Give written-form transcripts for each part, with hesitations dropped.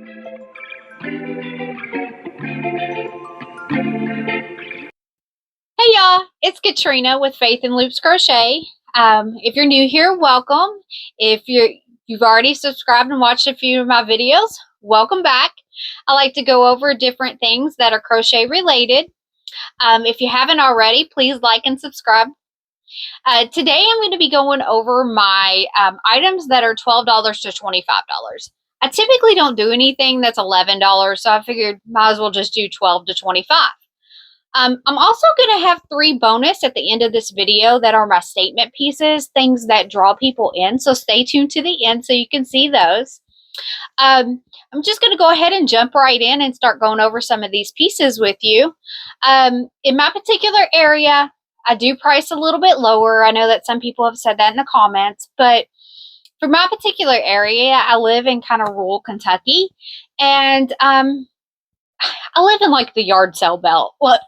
Hey y'all, it's Katrina with Faith and Loops Crochet. If you're new here, welcome. If you've already subscribed and watched a few of my videos, welcome back. I like to go over different things that are crochet related. If you haven't already, please like and subscribe. Today I'm going to be going over my items that are $12 to $25. I typically don't do anything that's $11, so I figured might as well just do $12 to $25. I'm also going to have 3 bonus at the end of this video that are my statement pieces, things that draw people in. So stay tuned to the end so you can see those. I'm just going to go ahead and jump right in and start going over some of these pieces with you. In my particular area, I do price a little bit lower. I know that some people have said that in the comments, but for my particular area, I live in kind of rural Kentucky, and I live in like the yard sale belt. Well,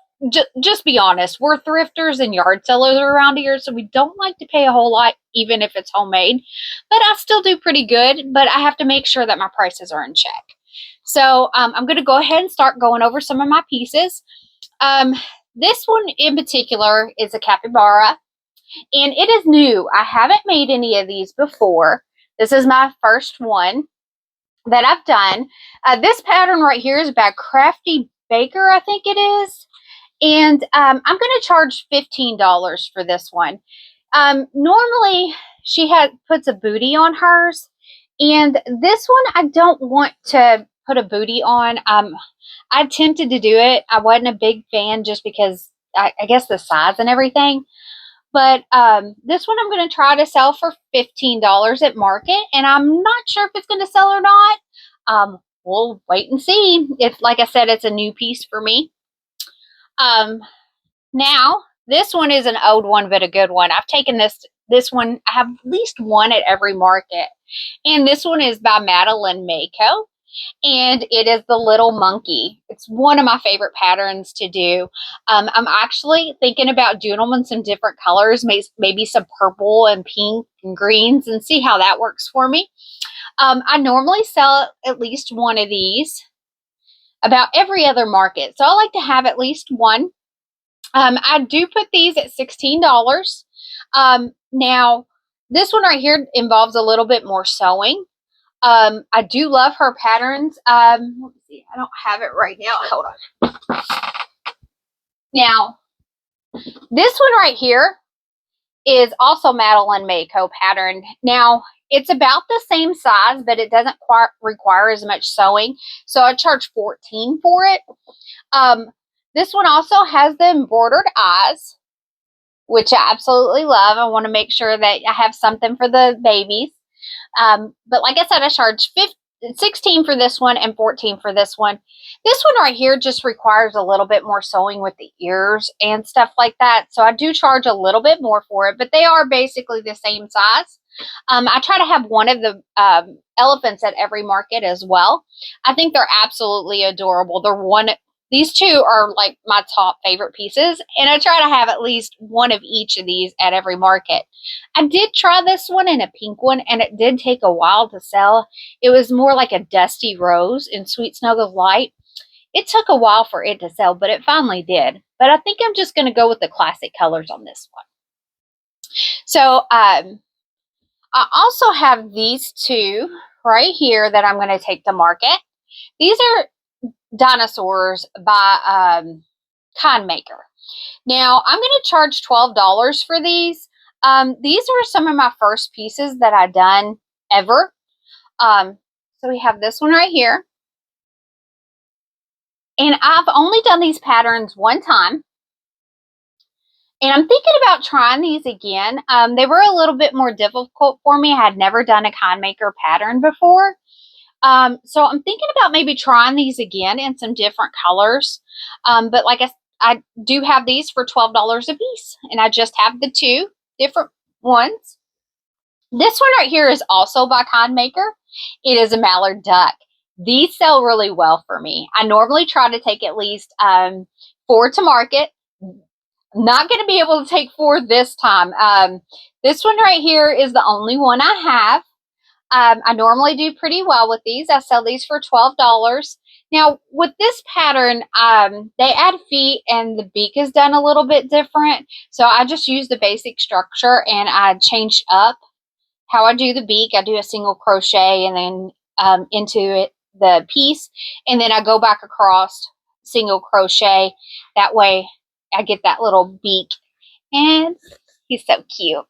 just be honest, we're thrifters and yard sellers around here, so we don't like to pay a whole lot, even if it's homemade. But I still do pretty good, but I have to make sure that my prices are in check. So I'm going to go ahead and start going over some of my pieces. This one in particular is a capybara, and it is new. I haven't made any of these before. This is my first one that I've done. This pattern right here is by Crafty Baker, I think it is. And I'm going to charge $15 for this one. Normally, she puts a booty on hers. And this one, I don't want to put a booty on. I attempted to do it. I wasn't a big fan just because, I guess, the size and everything. But this one I'm going to try to sell for $15 at market. And I'm not sure if it's going to sell or not. We'll wait and see. If, like I said, it's a new piece for me. Now, this one is an old one, but a good one. I've taken this one, I have at least one at every market. And this one is by Makeo, and it is the little monkey. It's one of my favorite patterns to do. I'm actually thinking about doing them in some different colors, maybe some purple and pink and greens, and see how that works for me. I normally sell at least one of these about every other market. So I like to have at least one. I do put these at $16. Now, this one right here involves a little bit more sewing. I do love her patterns. Let me see. I don't have it right now. Hold on. Now, this one right here is also Makeo pattern. Now, it's about the same size, but it doesn't quite require as much sewing. So I charge $14 for it. This one also has the embroidered eyes, which I absolutely love. I want to make sure that I have something for the babies. But like I said, I charge $16 for this one and $14 for this one. This one right here just requires a little bit more sewing with the ears and stuff like that. So I do charge a little bit more for it, but they are basically the same size. I try to have one of the elephants at every market as well. I think they're absolutely adorable. These two are like my top favorite pieces, and I try to have at least one of each of these at every market. I did try this one in a pink one, and it did take a while to sell. It was more like a dusty rose in Sweet Snuggles Light. It took a while for it to sell, but it finally did. But I think I'm just going to go with the classic colors on this one. So I also have these two right here that I'm going to take to market. These are Dinosaurs by Maker. Now, I'm going to charge $12 for these. These are some of my first pieces that I've done ever. So we have this one right here. And I've only done these patterns one time. And I'm thinking about trying these again. They were a little bit more difficult for me. I had never done a Maker pattern before. So I'm thinking about maybe trying these again in some different colors. But like I do have these for $12 a piece, and I just have the 2 different ones. This one right here is also by Maker. It is a Mallard Duck. These sell really well for me. I normally try to take at least 4 to market. Not going to be able to take 4 this time. This one right here is the only one I have. I normally do pretty well with these. I sell these for $12. Now, with this pattern, they add feet and the beak is done a little bit different. So I just use the basic structure and I changed up how I do the beak. I do a single crochet and then into it the piece, and then I go back across single crochet. That way I get that little beak, and he's so cute.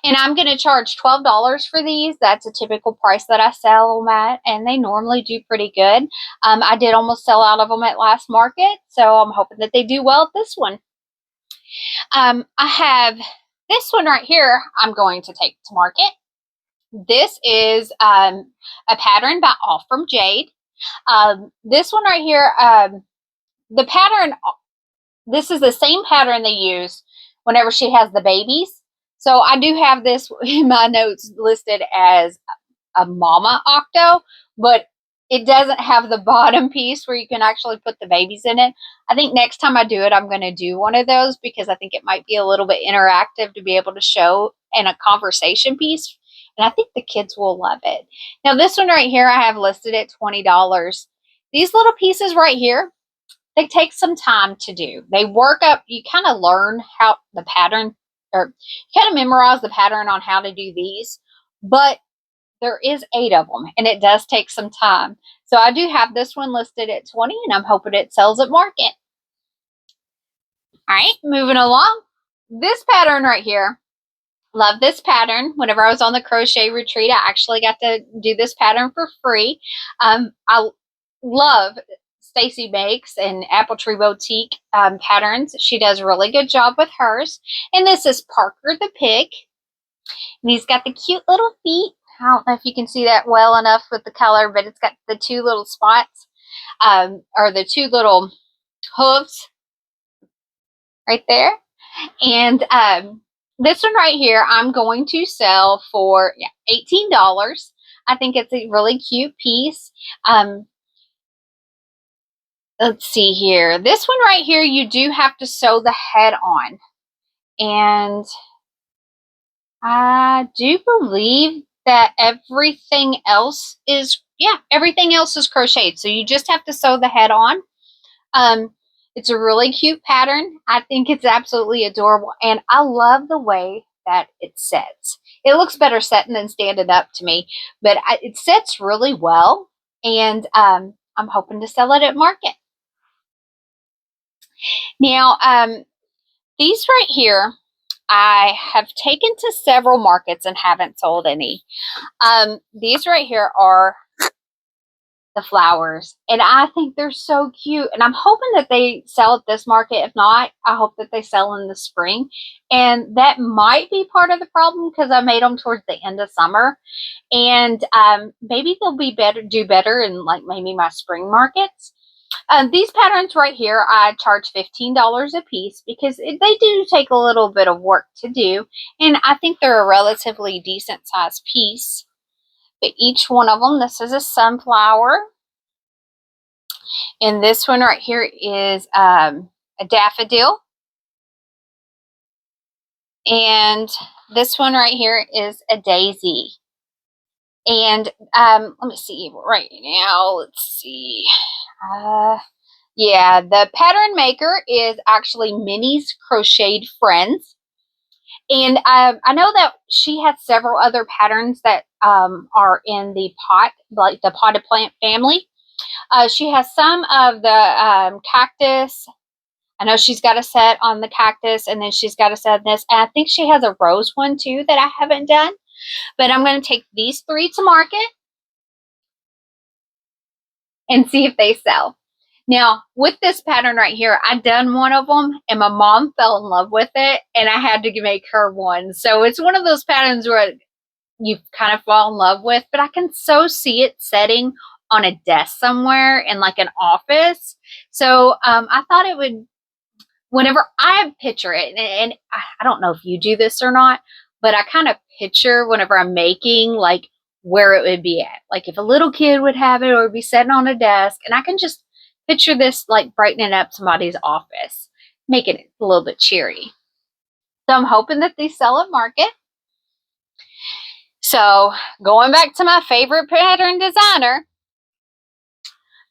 And I'm going to charge $12 for these. That's a typical price that I sell them at, and they normally do pretty good. I did almost sell out of them at last market, so I'm hoping that they do well at this one. I have this one right here I'm going to take to market. This is a pattern by All From Jade. This one right here, the pattern, this is the same pattern they use whenever she has the babies. So I do have this in my notes listed as a mama octo, but it doesn't have the bottom piece where you can actually put the babies in it. I think next time I do it, I'm going to do one of those because I think it might be a little bit interactive to be able to show in a conversation piece. And I think the kids will love it. Now, this one right here, I have listed at $20. These little pieces right here, they take some time to do. They work up, you kind of learn how the pattern, or you kind of memorize the pattern on how to do these. But there is 8 of them, and it does take some time. So I do have this one listed at $20, and I'm hoping it sells at market. All right, moving along. This pattern right here, love this pattern. Whenever I was on the crochet retreat, I actually got to do this pattern for free. I love Stacy Makes and Apple Tree Boutique patterns. She does a really good job with hers. And this is Parker the pig. And he's got the cute little feet. I don't know if you can see that well enough with the color, but it's got the 2 little spots, or the 2 little hooves right there. And this one right here, I'm going to sell for $18. I think it's a really cute piece. Let's see here. This one right here, you do have to sew the head on. And I do believe that everything else is, everything else is crocheted. So you just have to sew the head on. It's a really cute pattern. I think it's absolutely adorable. And I love the way that it sets. It looks better setting than standing up to me. But it sets really well. And I'm hoping to sell it at market. Now, these right here, I have taken to several markets and haven't sold any. These right here are the flowers, and I think they're so cute, and I'm hoping that they sell at this market. If not, I hope that they sell in the spring, and that might be part of the problem because I made them towards the end of summer, and maybe they'll do better in like maybe my spring markets. These patterns right here, I charge $15 a piece because they do take a little bit of work to do. And I think they're a relatively decent sized piece. But each one of them, this is a sunflower. And this one right here is a daffodil. And this one right here is a daisy. And let me see right now. Let's see. Yeah, the pattern maker is actually Minnie's Crocheted Friends. And I know that she has several other patterns that are in the pot, like the potted plant family. She has some of the cactus. I know she's got a set on the cactus, and then she's got a set of this. And I think she has a rose one too that I haven't done. But I'm going to take these 3 to market and see if they sell. Now, with this pattern right here, I done one of them, and my mom fell in love with it, and I had to make her one. So it's one of those patterns where you kind of fall in love with, but I can so see it setting on a desk somewhere in like an office. So I thought it would, whenever I picture it, and I don't know if you do this or not, but I kind of picture whenever I'm making like where it would be at. Like if a little kid would have it or be sitting on a desk, and I can just picture this like brightening up somebody's office, making it a little bit cheery. So I'm hoping that they sell at market. So going back to my favorite pattern designer,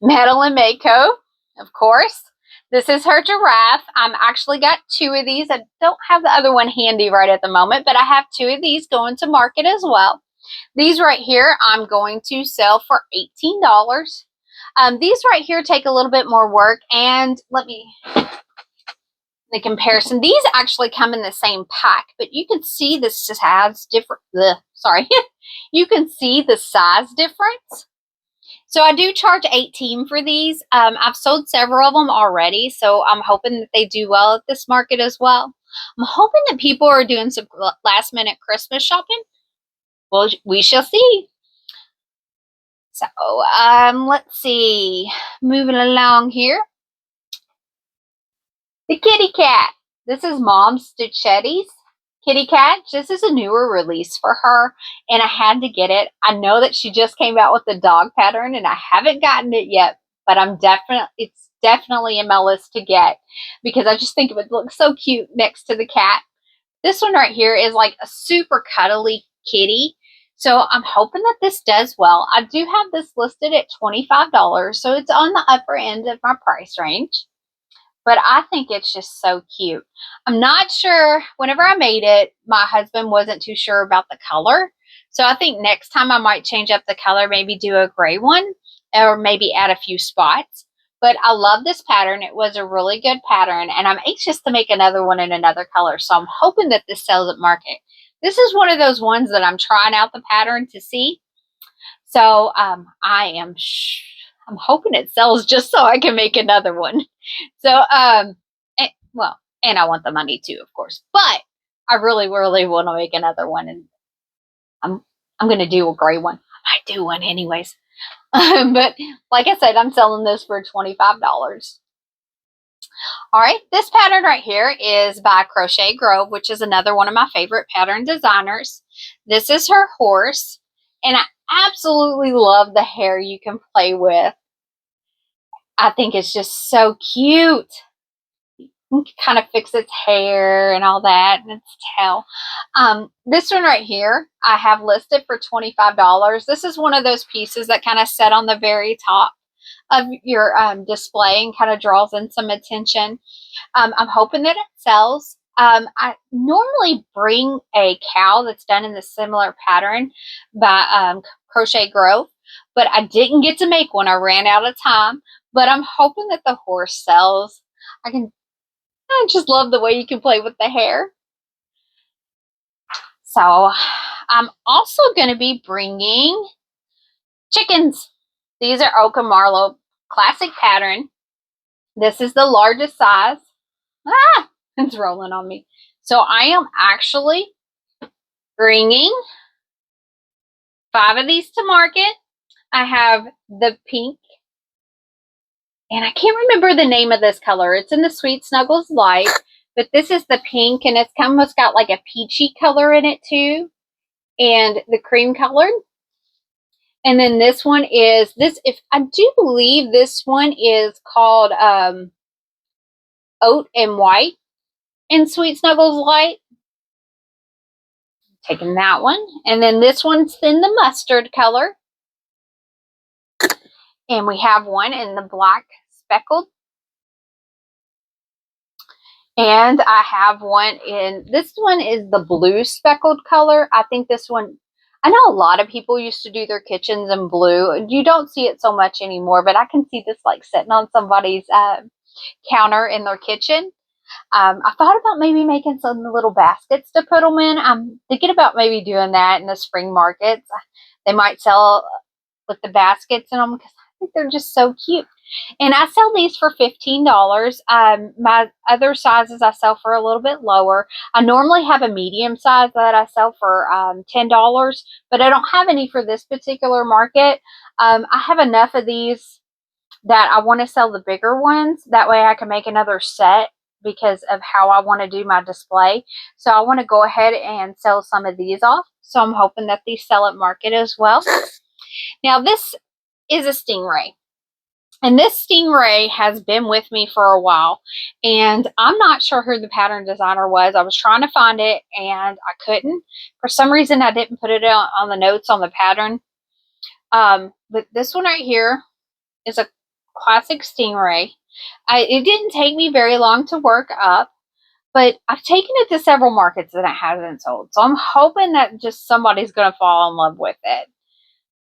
Madeline Makeo, of course. This is her Giraffe. I'm actually got 2 of these. I don't have the other one handy right at the moment, but I have 2 of these going to market as well. These right here, I'm going to sell for $18. These right here take a little bit more work, and the comparison. These actually come in the same pack, but you can see the size different. You can see the size difference. So I do charge $18 for these. I've sold several of them already, so I'm hoping that they do well at this market as well. I'm hoping that people are doing some last minute Christmas shopping. Well, we shall see. So let's see. Moving along here. The kitty cat. This is Mom Stitchetti's kitty cat. This is a newer release for her, and I had to get it. I know that she just came out with the dog pattern, and I haven't gotten it yet, but it's definitely in my list to get because I just think it would look so cute next to the cat. This one right here is like a super cuddly kitty, so I'm hoping that this does well. I do have this listed at $25, so it's on the upper end of my price range. But I think it's just so cute. I'm not sure. Whenever I made it, my husband wasn't too sure about the color. So I think next time I might change up the color, maybe do a gray one or maybe add a few spots. But I love this pattern. It was a really good pattern, and I'm anxious to make another one in another color. So I'm hoping that this sells at market. This is one of those ones that I'm trying out the pattern to see. So I'm hoping it sells just so I can make another one. So, and I want the money too, of course. But I really, really want to make another one, and I'm going to do a gray one. I might do one anyways. But like I said, I'm selling this for $25. All right, this pattern right here is by Crochet Grove, which is another one of my favorite pattern designers. This is her horse, and I absolutely love the hair you can play with. I think it's just so cute. You can kind of fix its hair and all that, and its tail. This one right here, I have listed for $25. This is one of those pieces that kind of set on the very top of your display and kind of draws in some attention. I'm hoping that it sells. I normally bring a cow that's done in the similar pattern by Crochet Grove, but I didn't get to make one. I ran out of time, but I'm hoping that the horse sells. I just love the way you can play with the hair. So I'm also going to be bringing chickens. These are Oka Marlowe classic pattern. This is the largest size. It's rolling on me. So I am actually bringing 5 of these to market. I have the pink, and I can't remember the name of this color. It's in the Sweet Snuggles Light, but this is the pink, and it's almost got like a peachy color in it too, and the cream colored. And then this one is I do believe this one is called Oat and White in Sweet Snuggles Light. Taking that one. And then this one's in the mustard color. And we have one in the black speckled. And I have one this one is the blue speckled color. I think this one, I know a lot of people used to do their kitchens in blue. You don't see it so much anymore, but I can see this like sitting on somebody's counter in their kitchen. I thought about maybe making some little baskets to put them in. I'm thinking about maybe doing that in the spring markets. They might sell with the baskets in them because I think they're just so cute. And I sell these for $15. My other sizes I sell for a little bit lower. I normally have a medium size that I sell for $10, but I don't have any for this particular market. I have enough of these that I want to sell the bigger ones. That way I can make another set because of how I want to do my display. So I want to go ahead and sell some of these off. So I'm hoping that these sell at market as well. Now this is a Stingray. And this Stingray has been with me for a while, and I'm not sure who the pattern designer was. I was trying to find it, and I couldn't. For some reason, I didn't put it on the notes on the pattern. But this one right here is a classic Stingray. It didn't take me very long to work up, but I've taken it to several markets and it hasn't sold. So I'm hoping that just somebody's going to fall in love with it.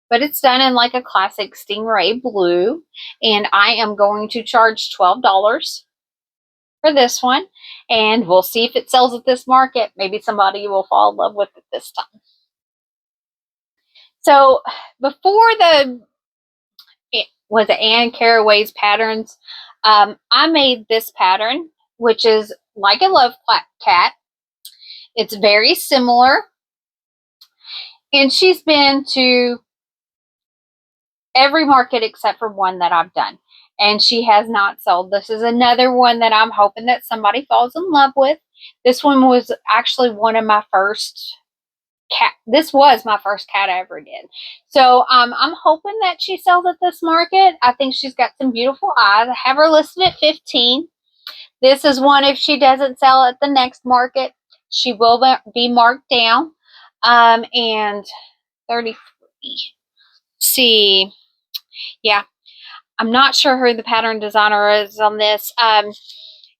But it's done in like a classic Stingray blue, and I am going to charge $12 for this one, and we'll see if it sells at this market. Maybe somebody will fall in love with it this time. So before was it Anne Carraway's patterns, I made this pattern, which is like a love cat. It's very similar, and she's been to every market except for one that I've done, and she has not sold. This is another one that I'm hoping that somebody falls in love with. This one was actually one of my first cat. This was my first cat I ever did. So I'm hoping that she sells at this market. I think she's got some beautiful eyes. I have her listed at $15. This is one, if she doesn't sell at the next market, she will be marked down. And 33. See, yeah, I'm not sure who the pattern designer is on this.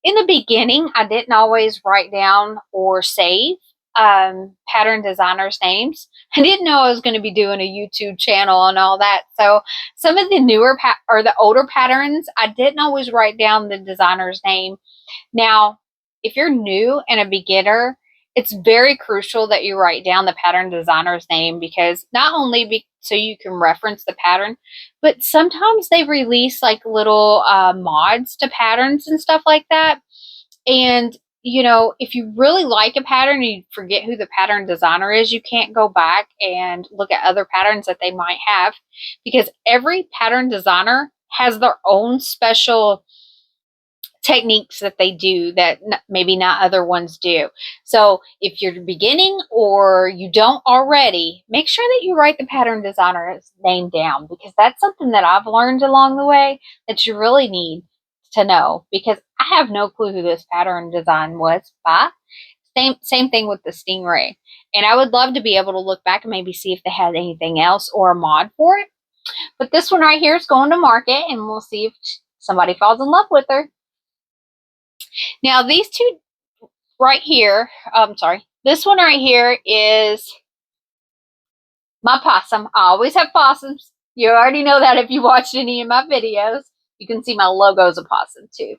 In the beginning, I didn't always write down or save pattern designers' names. I didn't know I was going to be doing a YouTube channel and all that. So some of the newer or the older patterns, I didn't always write down the designer's name. Now, if you're new and a beginner, it's very crucial that you write down the pattern designer's name, because not only so you can reference the pattern, but sometimes they release like little mods to patterns and stuff like that. And, you know, if you really like a pattern and you forget who the pattern designer is, you can't go back and look at other patterns that they might have, because every pattern designer has their own special techniques that they do that maybe not other ones do. So if you're beginning or you don't already, make sure that you write the pattern designer's name down, because that's something that I've learned along the way that you really need to know, because I have no clue who this pattern design was by. Same thing with the Stingray. And I would love to be able to look back and maybe see if they had anything else or a mod for it. But this one right here is going to market, and we'll see if somebody falls in love with her. Now, these two right here, this one right here is my Pawsum. I always have Pawsums. You already know that if you watched any of my videos. You can see my logo's a Pawsum too.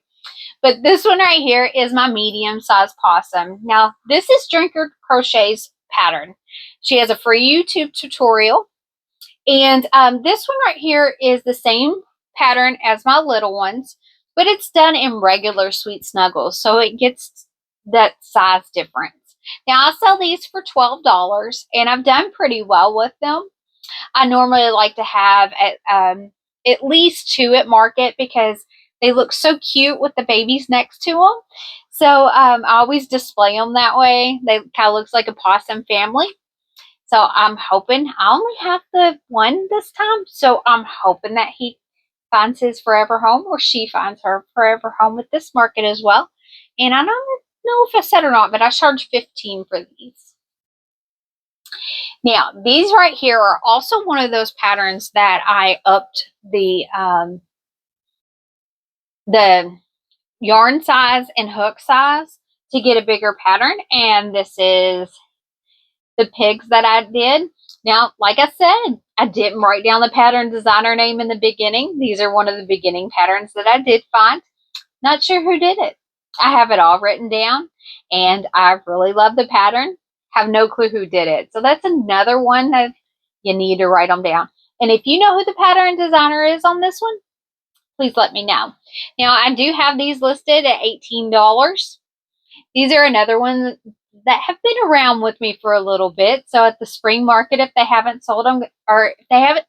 But this one right here is my medium-sized Pawsum. Now, this is Drinker Crochet's pattern. She has a free YouTube tutorial. And this one right here is the same pattern as my little ones, but it's done in regular Sweet Snuggles, so it gets that size difference. Now, I sell these for $12, and I've done pretty well with them. I normally like to have at least 2 at market, because they look so cute with the babies next to them. So I always display them that way. They kind of looks like a possum family. So I'm hoping, I only have the one this time, so I'm hoping that he finds his forever home, or she finds her forever home with this market as well. And I don't know if I said or not, but I charge $15 for these. Now, these right here are also one of those patterns that I upped the yarn size and hook size to get a bigger pattern. And this is the pigs that I did. Now, like I said, I didn't write down the pattern designer name in the beginning. These are one of the beginning patterns that I did find. Not sure who did it. I have it all written down, and I really love the pattern. Have no clue who did it. So that's another one that you need to write them down. And if you know who the pattern designer is on this one, please let me know. Now, I do have these listed at $18. These are another one that have been around with me for a little bit. So at the spring market, if they haven't sold them, or if they haven't,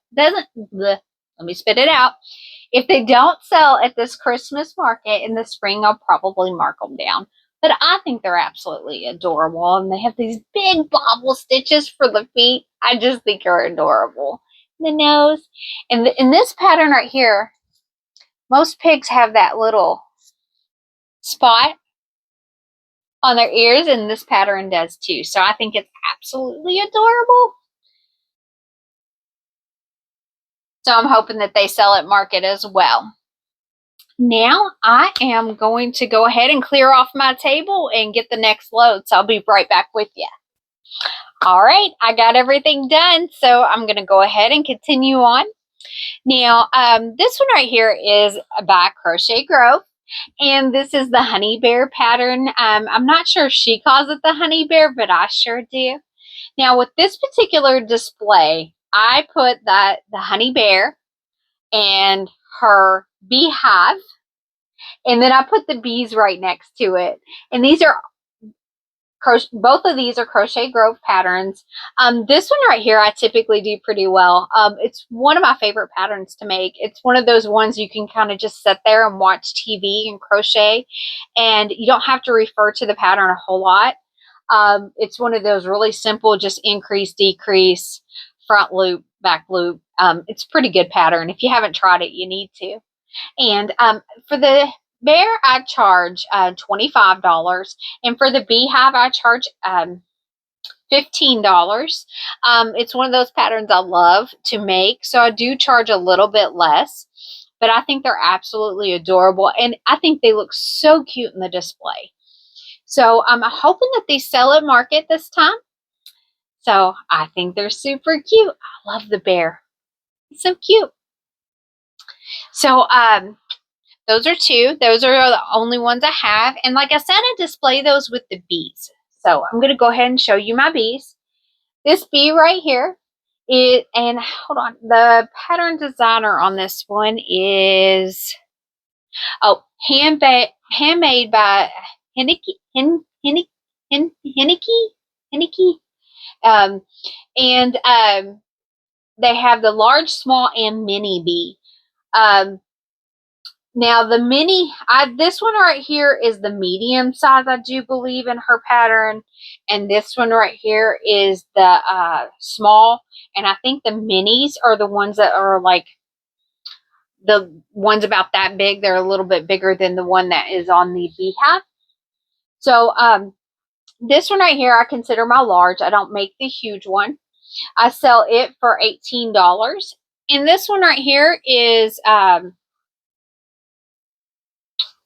let me spit it out. If they don't sell at this Christmas market in the spring, I'll probably mark them down. But I think they're absolutely adorable. And they have these big bobble stitches for the feet. I just think they're adorable. The nose. And in this pattern right here, Most pigs have that little spot on their ears, and this pattern does too. So I think it's absolutely adorable. So I'm hoping that they sell at market as well. Now I am going to go ahead and clear off my table and get the next load. So I'll be right back with you. All right, I got everything done. So I'm going to go ahead and continue on. Now, this one right here is by Crochet Grove. And this is the honey bear pattern. I'm not sure if she calls it the honey bear, but I sure do. Now with this particular display, I put the honey bear and her beehive, and then I put the bees right next to it. And these are both of these are Crochet Grove patterns. This one right here I typically do pretty well. It's one of my favorite patterns to make. It's one of those ones you can kind of just sit there and watch TV and crochet, and you don't have to refer to the pattern a whole lot. It's one of those really simple, just increase, decrease, front loop, back loop. It's a pretty good pattern. If you haven't tried it, you need to. And for the bear, I charge $25, and for the beehive, I charge $15. It's one of those patterns I love to make, so I do charge a little bit less, but I think they're absolutely adorable, and I think they look so cute in the display. So I'm hoping that they sell at market this time. So I think they're super cute. I love the bear. It's so cute. So those are two. Those are the only ones I have. And like I said, I display those with the bees. So I'm going to go ahead and show you my bees. This bee right here and hold on, the pattern designer on this one is, handmade by Henneke. And they have the large, small, and mini bee. Now the mini, this one right here is the medium size, I do believe, in her pattern, and this one right here is the small. And I think the minis are the ones that are like the ones about that big. They're a little bit bigger than the one that is on the beehive. So this one right here I consider my large. I don't make the huge one. I sell it for $18. And this one right here is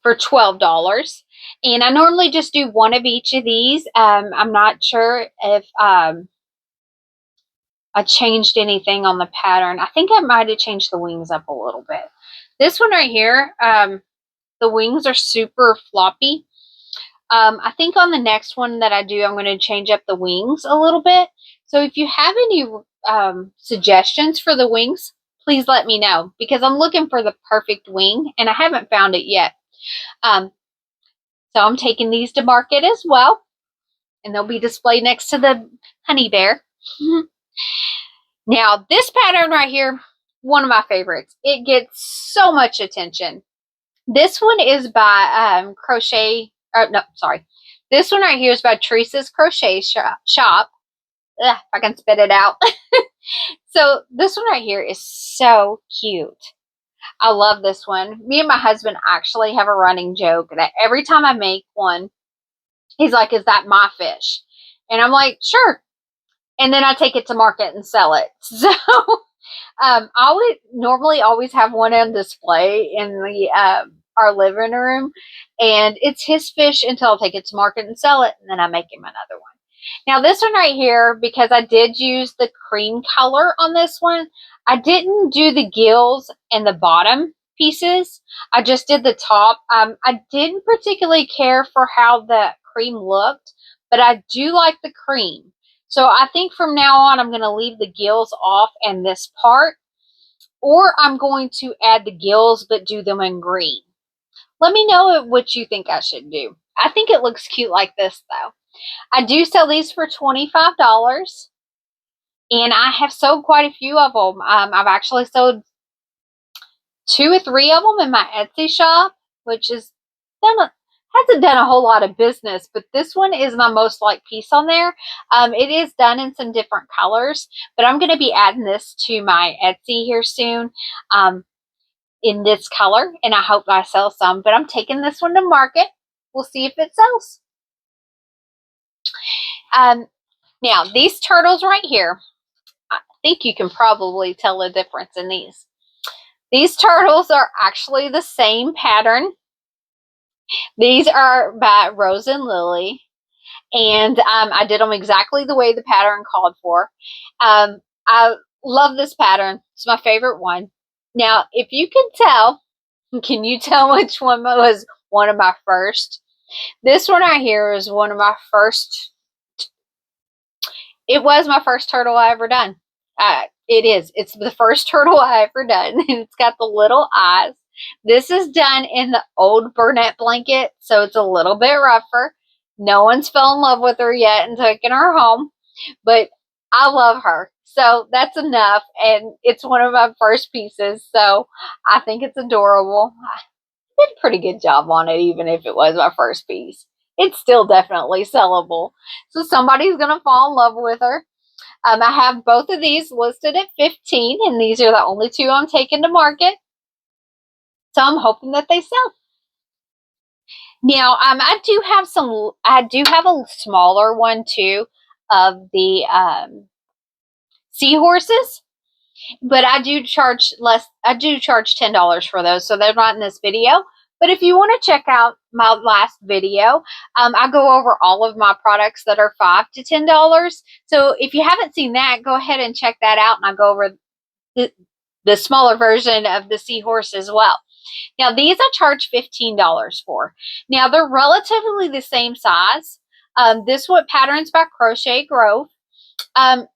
for $12. And I normally just do one of each of these. I'm not sure if I changed anything on the pattern. I think I might have changed the wings up a little bit. This one right here, the wings are super floppy. I think on the next one that I do, I'm going to change up the wings a little bit. So if you have any suggestions for the wings, please let me know, because I'm looking for the perfect wing and I haven't found it yet. So I'm taking these to market as well, and they'll be displayed next to the honey bear. Now this pattern right here, one of my favorites. It gets so much attention. This one is by This one right here is by Teresa's Crochet Shop. Ugh, if I can spit it out. So this one right here is so cute. I love this one. Me and my husband actually have a running joke that every time I make one, he's like, "Is that my fish?" And I'm like, "Sure." And then I take it to market and sell it. So I would normally always have one on display in the our living room, and it's his fish until I take it to market and sell it, and then I make him another one. Now this one right here, because I did use the cream color on this one, I didn't do the gills and the bottom pieces. I just did the top. I didn't particularly care for how the cream looked, but I do like the cream. So I think from now on, I'm going to leave the gills off and this part, or I'm going to add the gills but do them in green. Let me know what you think I should do. I think it looks cute like this though. I do sell these for $25, and I have sold quite a few of them. I've actually sold 2 or 3 of them in my Etsy shop, which is hasn't done a whole lot of business, but this one is my most liked piece on there. It is done in some different colors, but I'm going to be adding this to my Etsy here soon. in this color, and I hope I sell some, but I'm taking this one to market. We'll see if it sells. Now, these turtles right here, I think you can probably tell the difference in these. These turtles are actually the same pattern. These are by Rose and Lily, and I did them exactly the way the pattern called for. I love this pattern. It's my favorite one. Now, if you can you tell which one was one of my first? This one right here is one of my first. It was my first turtle I ever done. It is. It's the first turtle I ever done. It's got the little eyes. This is done in the old Bernette blanket, so it's a little bit rougher. No one's fell in love with her yet and taken her home, but I love her. So that's enough, and it's one of my first pieces, so I think it's adorable. I did a pretty good job on it, even if it was my first piece. It's still definitely sellable. So somebody's going to fall in love with her. I have both of these listed at $15, and these are the only two I'm taking to market. So I'm hoping that they sell. Now, I do have a smaller one too of the Seahorses, but I do charge $10 for those, so they're not in this video. But if you want to check out my last video, I go over all of my products that are $5 to $10. So if you haven't seen that, go ahead and check that out, and I go over the smaller version of the Seahorse as well. Now, these I charge $15 for. Now, they're relatively the same size. This one, Patterns by Crochet Grove.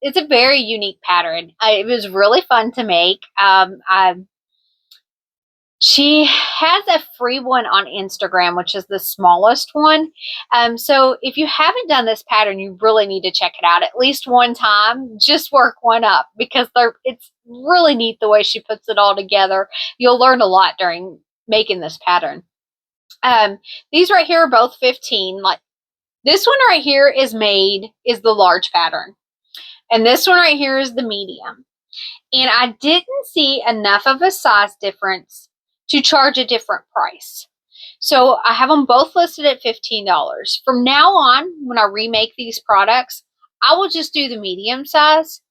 It's a very unique pattern. It was really fun to make. She has a free one on Instagram, which is the smallest one. So if you haven't done this pattern, you really need to check it out at least one time. Just work one up, because it's really neat the way she puts it all together. You'll learn a lot during making this pattern. These right here are both 15. Like this one right here is the large pattern, and this one right here is the medium. And I didn't see enough of a size difference to charge a different price. So I have them both listed at $15. From now on, when I remake these products, I will just do the medium size,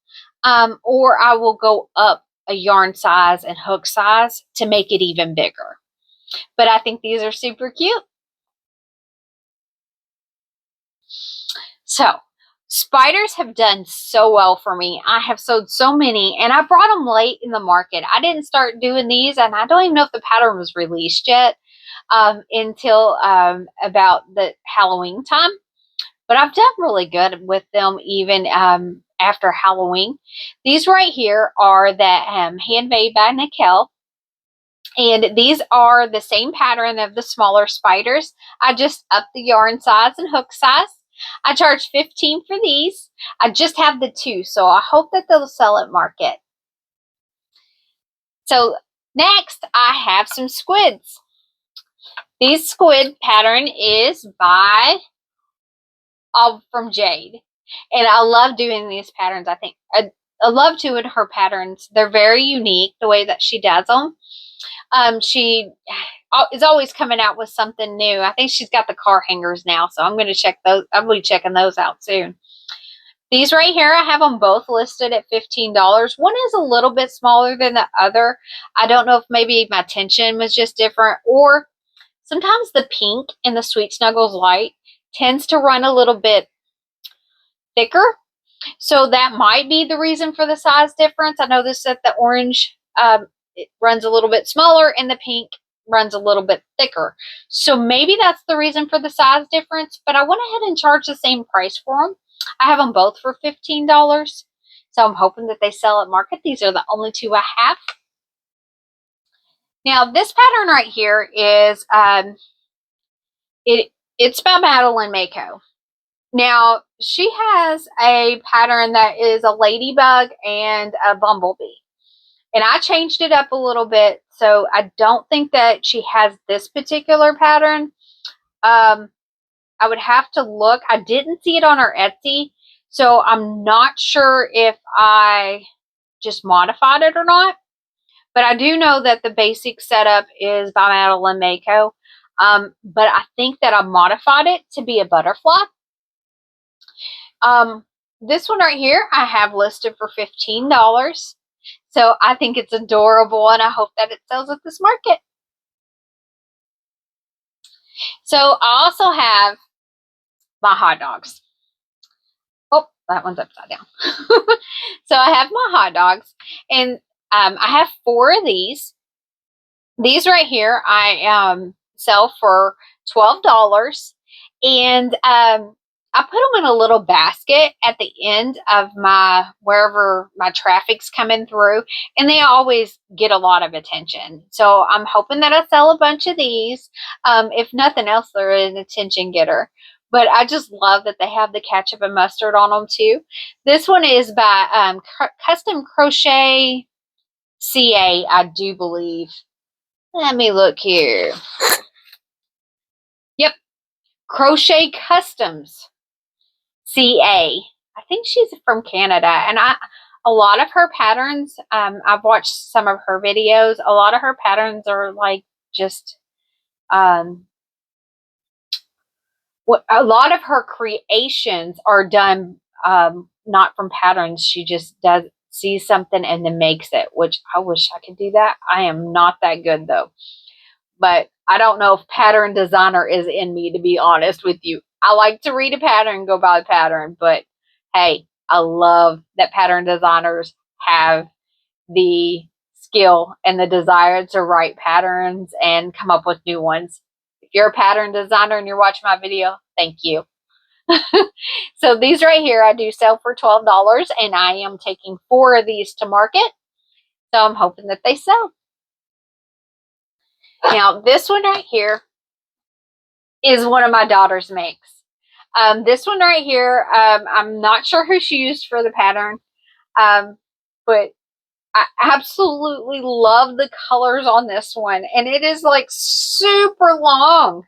or I will go up a yarn size and hook size to make it even bigger. But I think these are super cute. So, spiders have done so well for me. I have sold so many, and I brought them late in the market. I didn't start doing these, and I don't even know if the pattern was released yet until about the Halloween time. But I've done really good with them even after Halloween. These right here are the Handmade by Makeo. And these are the same pattern of the smaller spiders. I just upped the yarn size and hook size. I charge $15 for these. I just have the two, so I hope that they'll sell at market. So next, I have some squids. This squid pattern is from Jade. And I love doing these patterns. I love doing her patterns. They're very unique, the way that she does them. She is always coming out with something new. I think she's got the car hangers now, so I'm going to check those. I'll be checking those out soon. These right here, I have them both listed at $15. One is a little bit smaller than the other. I don't know if maybe my tension was just different, or sometimes the pink in the Sweet Snuggles Light tends to run a little bit thicker. So that might be the reason for the size difference. I noticed that the orange it runs a little bit smaller, and the pink runs a little bit thicker. So maybe that's the reason for the size difference, but I went ahead and charged the same price for them. I have them both for $15, so I'm hoping that they sell at market. These are the only two I have. Now, this pattern right here is, it's by Madeline Makeo. Now, she has a pattern that is a ladybug and a bumblebee. And I changed it up a little bit, so I don't think that she has this particular pattern. I would have to look. I didn't see it on her Etsy, so I'm not sure if I just modified it or not. But I do know that the basic setup is by Makeo. But I think that I modified it to be a butterfly. This one right here I have listed for $15. So I think it's adorable, and I hope that it sells at this market. So I also have my hot dogs. Oh, that one's upside down. So I have my hot dogs, and I have 4 of these. These right here I sell for $12, and I put them in a little basket at the end of my, wherever my traffic's coming through, and they always get a lot of attention. So I'm hoping that I sell a bunch of these. If nothing else, they're an attention getter. But I just love that they have the ketchup and mustard on them too. This one is by Custom Crochet CA, I do believe. Let me look here. Yep, Crochet Customs CA. I think she's from Canada, and a lot of her patterns, I've watched some of her videos. A lot of her patterns are like just a lot of her creations are done not from patterns. She just sees something and then makes it, which I wish I could do that. I am not that good though. But I don't know if pattern designer is in me, to be honest with you. I like to read a pattern and go by the pattern, but hey, I love that pattern designers have the skill and the desire to write patterns and come up with new ones. If you're a pattern designer and you're watching my video, thank you. So these right here I do sell for $12, and I am taking 4 of these to market. So I'm hoping that they sell. Now, this one right here is one of my daughter's makes. This one right here, I'm not sure who she used for the pattern, but I absolutely love the colors on this one, and it is like super long.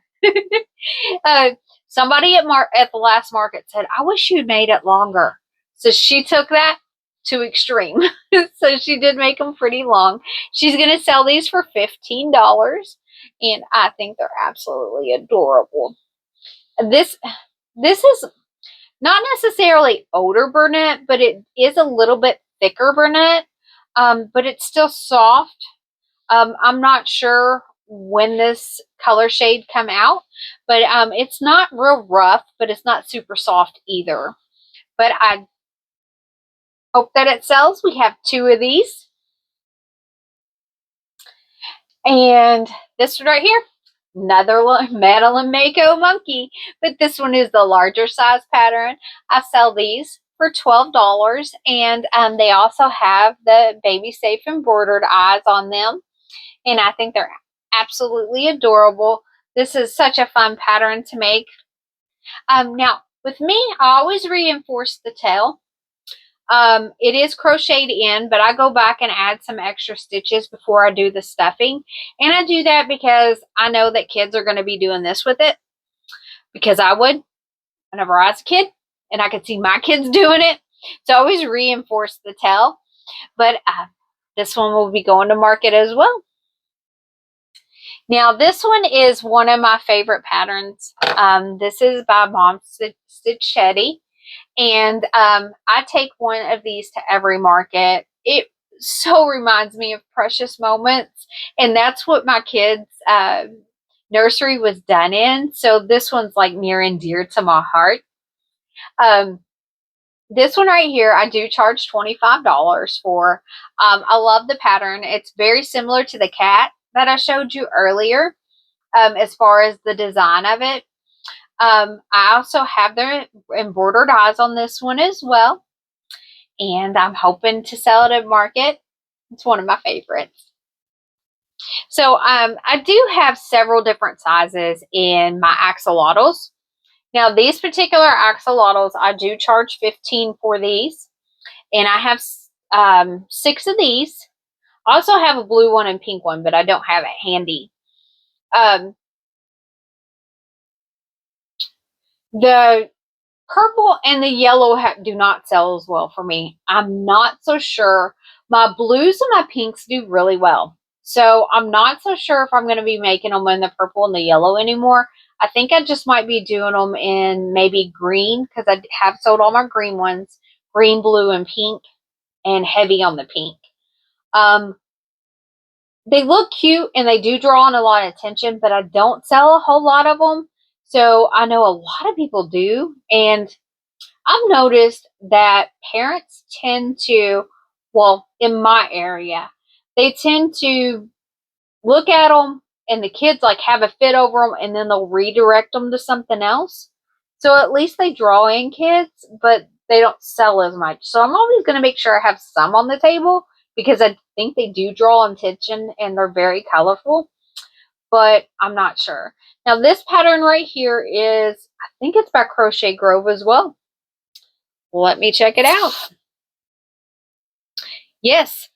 Somebody at the last market said, I wish you'd made it longer. So she took that to extreme. So she did make them pretty long. She's going to sell these for $15, and I think they're absolutely adorable. This is not necessarily older Bernette, but it is a little bit thicker Bernette, but it's still soft. I'm not sure when this color shade come out, but it's not real rough, but it's not super soft either. But I hope that it sells. We have 2 of these. And this one right here, another Makeo Monkey, but this one is the larger size pattern. I sell these for $12, and they also have the baby safe embroidered eyes on them, and I think they're absolutely adorable. This is such a fun pattern to make. Now, with me, I always reinforce the tail. It is crocheted in, but I go back and add some extra stitches before I do the stuffing. And I do that because I know that kids are going to be doing this with it, because I would whenever I was a kid, and I could see my kids doing it. So I always reinforce the tail. But this one will be going to market as well. Now, this one is one of my favorite patterns. This is by Mom Stitchetti. And I take one of these to every market. It so reminds me of precious moments. And that's what my kids' nursery was done in. So this one's like near and dear to my heart. This one right here, I do charge $25 for. I love the pattern. It's very similar to the cat that I showed you earlier, as far as the design of it. I also have the embroidered eyes on this one as well, and I'm hoping to sell it at market. It's one of my favorites. So I do have several different sizes in my axolotls. Now, these particular axolotls, I do charge $15 for these, and I have 6 of these. I also have a blue one and pink one, but I don't have it handy. The purple and the yellow do not sell as well for me. I'm not so sure My blues and my pinks do really well. So I'm not so sure if I'm going to be making them in the purple and the yellow anymore. I think I just might be doing them in maybe green because I have sold all my green ones. Green, blue, and pink, and heavy on the pink. They look cute and they do draw on a lot of attention, but I don't sell a whole lot of them. So I know a lot of people do. And I've noticed that parents tend to, well, in my area, they tend to look at them and the kids like have a fit over them and then they'll redirect them to something else. So at least they draw in kids, but they don't sell as much. So I'm always going to make sure I have some on the table because I think they do draw attention and they're very colorful, but I'm not sure. Now this pattern right here is, I think it's by Crochet Grove as well. Let me check it out. Yes,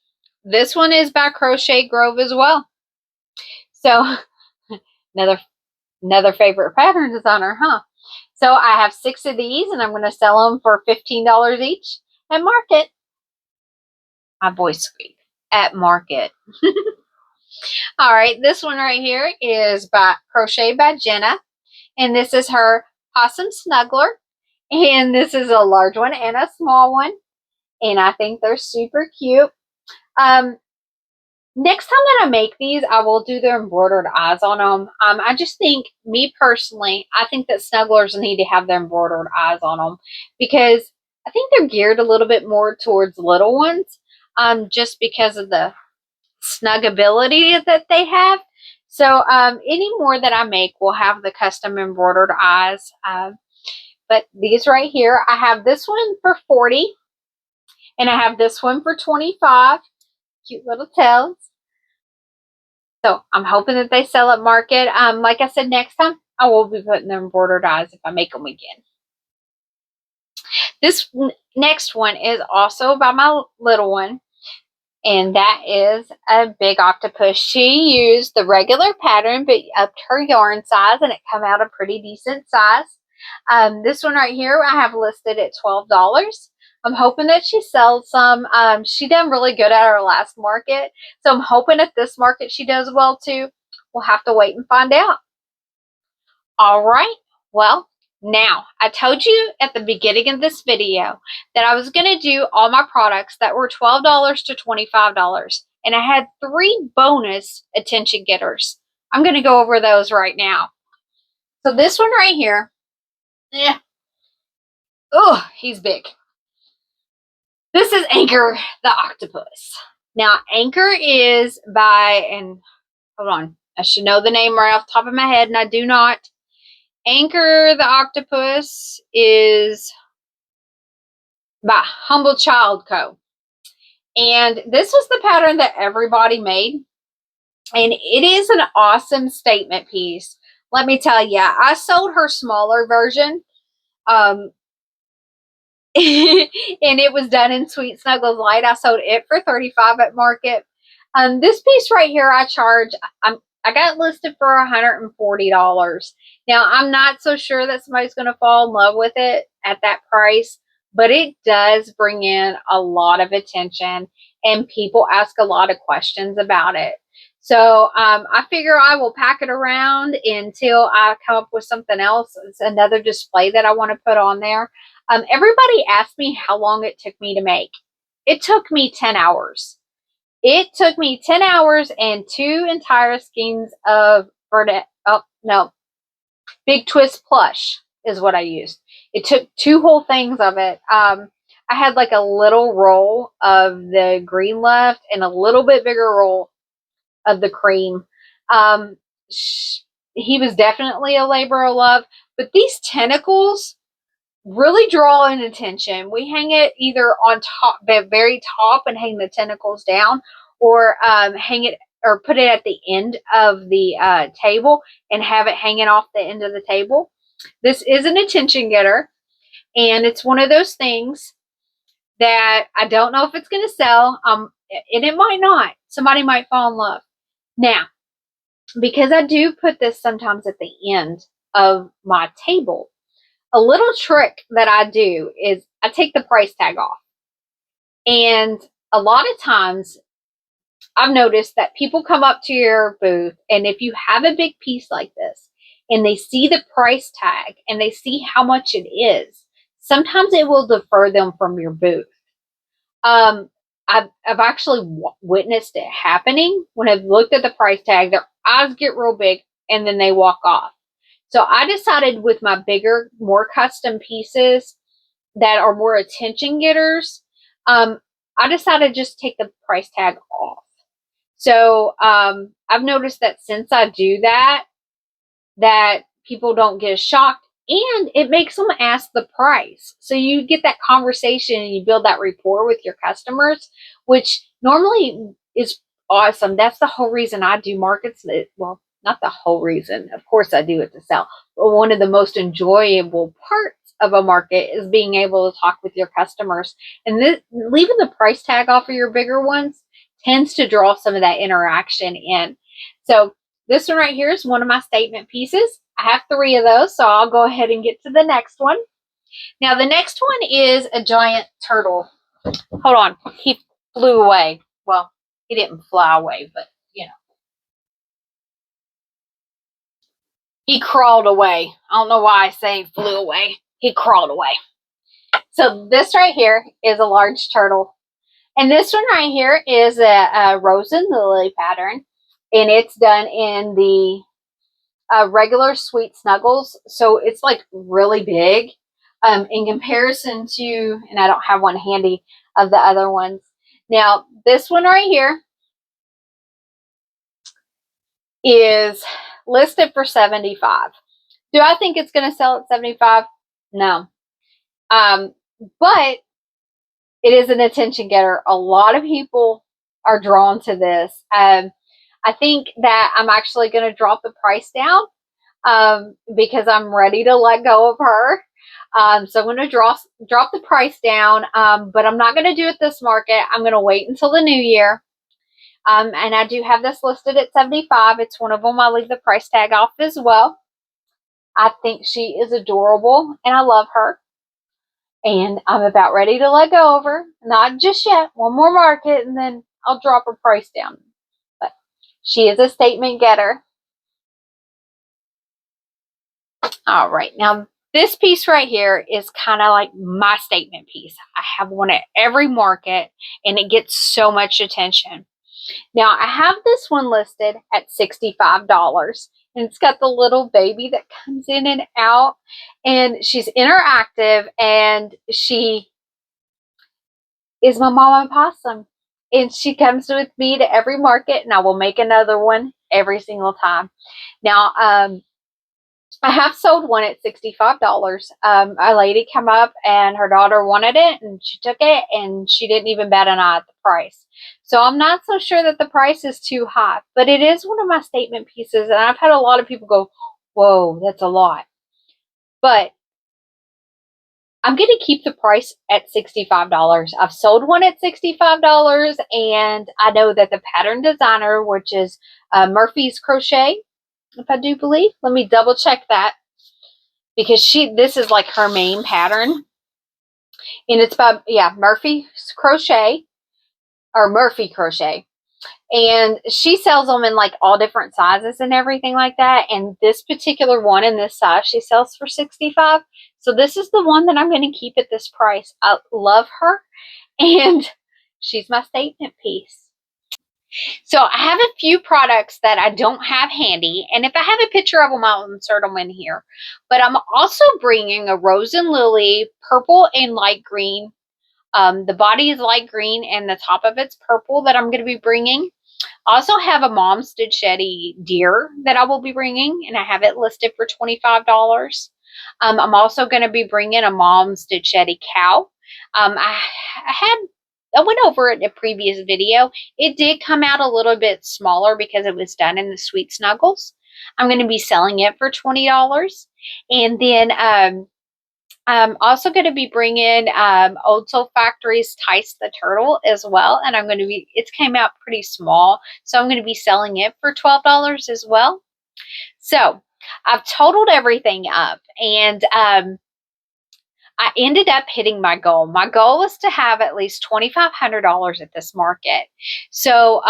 this one is by Crochet Grove as well. So another favorite pattern designer, huh? So I have 6 of these and I'm going to sell them for $15 each at market. My voice squeak. At market. All right, this one right here is by Crochet by Jenna. And this is her Pawsum Snuggler. And this is a large one and a small one. And I think they're super cute. Next time that I make these, I will do the embroidered eyes on them. I just think, me personally, I think that snugglers need to have their embroidered eyes on them because I think they're geared a little bit more towards little ones, just because of the snuggability that they have. So any more that I make will have the custom embroidered eyes. But these right here, I have this one for $40 and I have this one for $25. Cute little tails. So I'm hoping that they sell at market. Like I said, next time I will be putting the embroidered eyes if I make them again. This next one is also by my little one, and that is a big octopus. She used the regular pattern but upped her yarn size, and it come out a pretty decent size. This one right here I have listed at $12. I'm hoping that she sells some. She done really good at her last market, so I'm hoping at this market she does well too. We'll have to wait and find out. All right, well, now I told you at the beginning of this video that I was going to do all my products that were $12 to $25, and I had 3 bonus attention getters. I'm going to go over those right now. So this one right here, oh, he's big. This is Anchor the Octopus. Now, Anchor is by, and hold on, I should know the name right off the top of my head, and I do not. Anchor the Octopus is by Humble Child Co. And this was the pattern that everybody made. And it is an awesome statement piece. Let me tell you, I sold her smaller version. And it was done in Sweet Snuggles Light. I sold it for $35 at market. This piece right here I charge, I got it listed for $140. Now, I'm not so sure that somebody's going to fall in love with it at that price, but it does bring in a lot of attention and people ask a lot of questions about it. So I figure I will pack it around until I come up with something else. It's another display that I want to put on there. Everybody asked me how long it took me to make. It took me 10 hours. It took me 10 hours and 2 entire skeins of Bernette. Oh, no. Big Twist Plush is what I used. It took 2 whole things of it. I had like a little roll of the green left and a little bit bigger roll of the cream. He was definitely a labor of love, but these tentacles really draw in attention. We hang it either on top, the very top, and hang the tentacles down, or hang it or put it at the end of the table and have it hanging off the end of the table. This is an attention getter, and it's one of those things that I don't know if it's going to sell, and it might not. Somebody might fall in love. Now, because I do put this sometimes at the end of my table, a little trick that I do is I take the price tag off. And a lot of times I've noticed that people come up to your booth, and if you have a big piece like this and they see the price tag and they see how much it is, sometimes it will defer them from your booth. I've actually witnessed it happening when I've looked at the price tag, their eyes get real big and then they walk off. So I decided with my bigger, more custom pieces that are more attention getters, I decided to just take the price tag off. So I've noticed that since I do that, that people don't get shocked, and it makes them ask the price. So you get that conversation and you build that rapport with your customers, which normally is awesome. That's the whole reason I do markets. Well, not the whole reason. Of course I do it to sell. But one of the most enjoyable parts of a market is being able to talk with your customers. And leaving the price tag off of your bigger ones tends to draw some of that interaction in. So this one right here is one of my statement pieces. I have 3 of those, so I'll go ahead and get to the next one. Now, the next one is a giant turtle. Hold on. He flew away. Well, he didn't fly away, but, you know. He crawled away. I don't know why I say flew away. He crawled away. So this right here is a large turtle. And this one right here is a rose and lily pattern. And it's done in the regular sweet snuggles. So it's like really big in comparison to, and I don't have one handy of the other ones. Now, this one right here is listed for $75. Do I think it's going to sell at $75? No. But it is an attention getter. A lot of people are drawn to this. I think that I'm actually going to drop the price down because I'm ready to let go of her. So I'm going to drop the price down, but I'm not going to do it this market. I'm going to wait until the new year. And I do have this listed at $75. It's one of them. I'll leave the price tag off as well. I think she is adorable and I love her. And I'm about ready to let go of her. Not just yet. One more market and then I'll drop her price down. But she is a statement getter. All right. Now, this piece right here is kind of like my statement piece. I have one at every market and it gets so much attention. Now, I have this one listed at $65. And it's got the little baby that comes in and out. And she's interactive. And she is my mama Pawsum. And she comes with me to every market. And I will make another one every single time. Now, I have sold one at $65. A lady came up and her daughter wanted it. And she took it. And she didn't even bat an eye at the price. So I'm not so sure that the price is too high, but it is one of my statement pieces. And I've had a lot of people go, whoa, that's a lot. But I'm going to keep the price at $65. I've sold one at $65. And I know that the pattern designer, which is Murphy's Crochet, if I do believe, let me double check that. Because this is like her main pattern. And it's by, Murphy's Crochet. Or Murphy Crochet. And she sells them in like all different sizes and everything like that. And this particular one in this size, she sells for $65. So this is the one that I'm going to keep at this price. I love her. And she's my statement piece. So I have a few products that I don't have handy. And if I have a picture of them, I'll insert them in here. But I'm also bringing a rose and lily, purple and light green. The body is light green and the top of it's purple that I'm going to be bringing. I also have a Mom Stitchetti deer that I will be bringing, and I have it listed for $25. I'm also going to be bringing a Mom Stitchetti cow. I went over it in a previous video. It did come out a little bit smaller because it was done in the Sweet Snuggles. I'm going to be selling it for $20. And then I'm also going to be bringing Old Soul Factory's Tice the Turtle as well. And it came out pretty small. So I'm going to be selling it for $12 as well. So I've totaled everything up. And I ended up hitting my goal. My goal was to have at least $2,500 at this market. So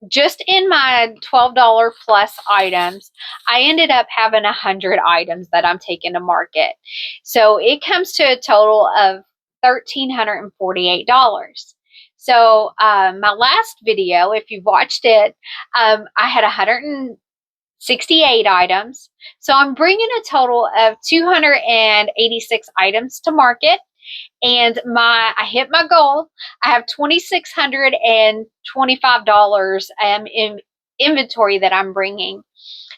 just in my $12 plus items, I ended up having 100 items that I'm taking to market. So it comes to a total of $1,348. So my last video, if you've watched it, I had 168 items. So I'm bringing a total of 286 items to market. And I hit my goal. I have $2,625 in inventory that I'm bringing.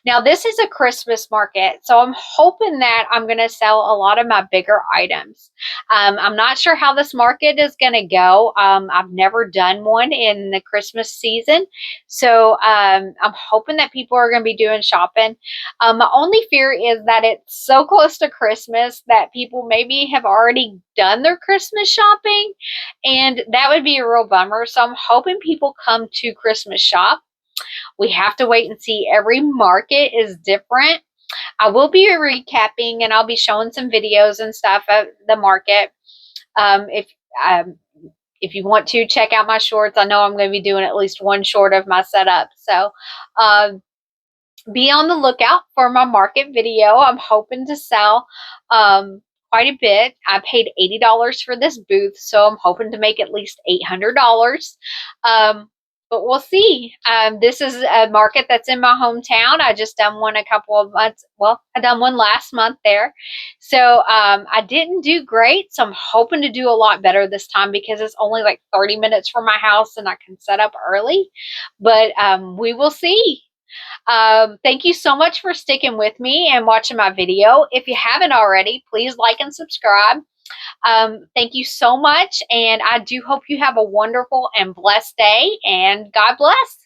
Now, this is a Christmas market, so I'm hoping that I'm going to sell a lot of my bigger items. I'm not sure how this market is going to go. I've never done one in the Christmas season, so I'm hoping that people are going to be doing shopping. My only fear is that it's so close to Christmas that people maybe have already done their Christmas shopping, and that would be a real bummer. So I'm hoping people come to Christmas shop. We have to wait and see. Every market is different. I will be recapping and I'll be showing some videos and stuff at the market. If you want to check out my shorts, I know I'm going to be doing at least one short of my setup. So be on the lookout for my market video. I'm hoping to sell quite a bit. I paid $80 for this booth, so I'm hoping to make at least $800. But we'll see. This is a market that's in my hometown. I just done one a couple of months. Well, I done one last month there. So I didn't do great. So I'm hoping to do a lot better this time because it's only like 30 minutes from my house and I can set up early. But we will see. Thank you so much for sticking with me and watching my video. If you haven't already, please like and subscribe. Thank you so much, and I do hope you have a wonderful and blessed day, and God bless.